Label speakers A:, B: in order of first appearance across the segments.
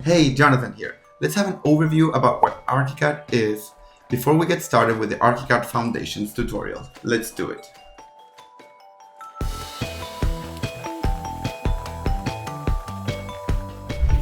A: Hey, Jonathan here. Let's have an overview about what Archicad is before we get started with the Archicad Foundations tutorial. Let's do it.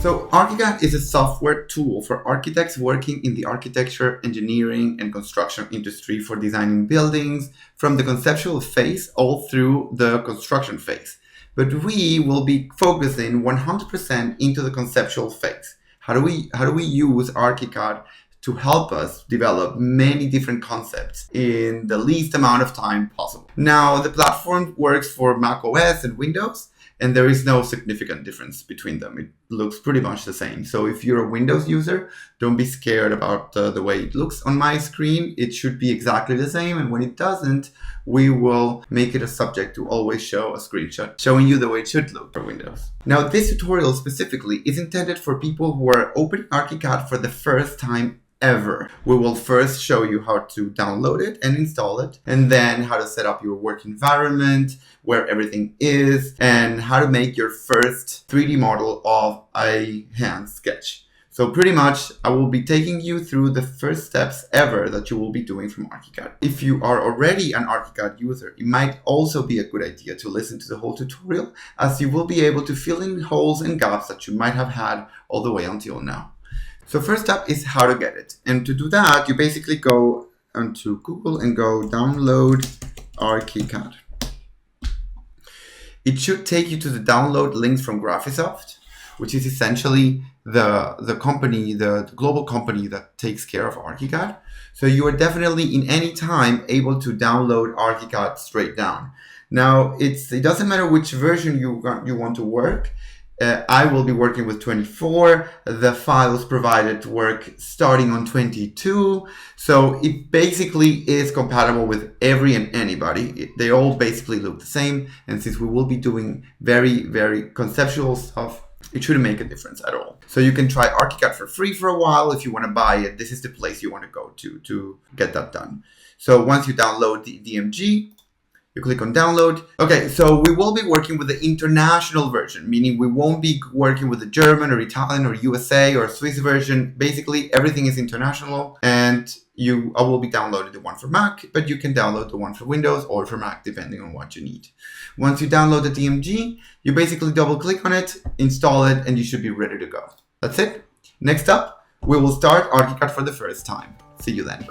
A: So Archicad is a software tool for architects working in the architecture, engineering, and construction industry for designing buildings from the conceptual phase all through the construction phase. But we will be focusing 100% into the conceptual phase. How do we use Archicad to help us develop many different concepts in the least amount of time possible? Now, the platform works for macOS and Windows, and there is no significant difference between them. It looks pretty much the same. So if you're a Windows user, don't be scared about the way it looks on my screen. It should be exactly the same. And when it doesn't, we will make it a subject to always show a screenshot showing you the way it should look for Windows. Now, this tutorial specifically is intended for people who are opening Archicad for the first time ever. We will first show you how to download it and install it, and then how to set up your work environment, where everything is, and how to make your first 3D model of a hand sketch. So pretty much I will be taking you through the first steps ever that you will be doing from Archicad. If you are already an Archicad user, it might also be a good idea to listen to the whole tutorial, as you will be able to fill in holes and gaps that you might have had all the way until now. So first up is how to get it. And to do that, you basically go onto Google and go download Archicad. It should take you to the download links from Graphisoft, which is essentially the company, the global company that takes care of Archicad. So you are definitely in any time able to download Archicad straight down. Now, it doesn't matter which version you want to work. I will be working with 24. The files provided work starting on 22. So it basically is compatible with every and anybody. They all basically look the same. And since we will be doing very, very conceptual stuff, it shouldn't make a difference at all. So you can try Archicad for free for a while. If you want to buy it, this is the place you want to go to get that done. So once you download the DMG, you click on download. Okay, so we will be working with the international version, meaning we won't be working with the German or Italian or USA or Swiss version. Basically, everything is international, and I will be downloading the one for Mac, but you can download the one for Windows or for Mac, depending on what you need. Once you download the DMG, you basically double click on it, install it, and you should be ready to go. That's it. Next up, we will start Archicad for the first time. See you then.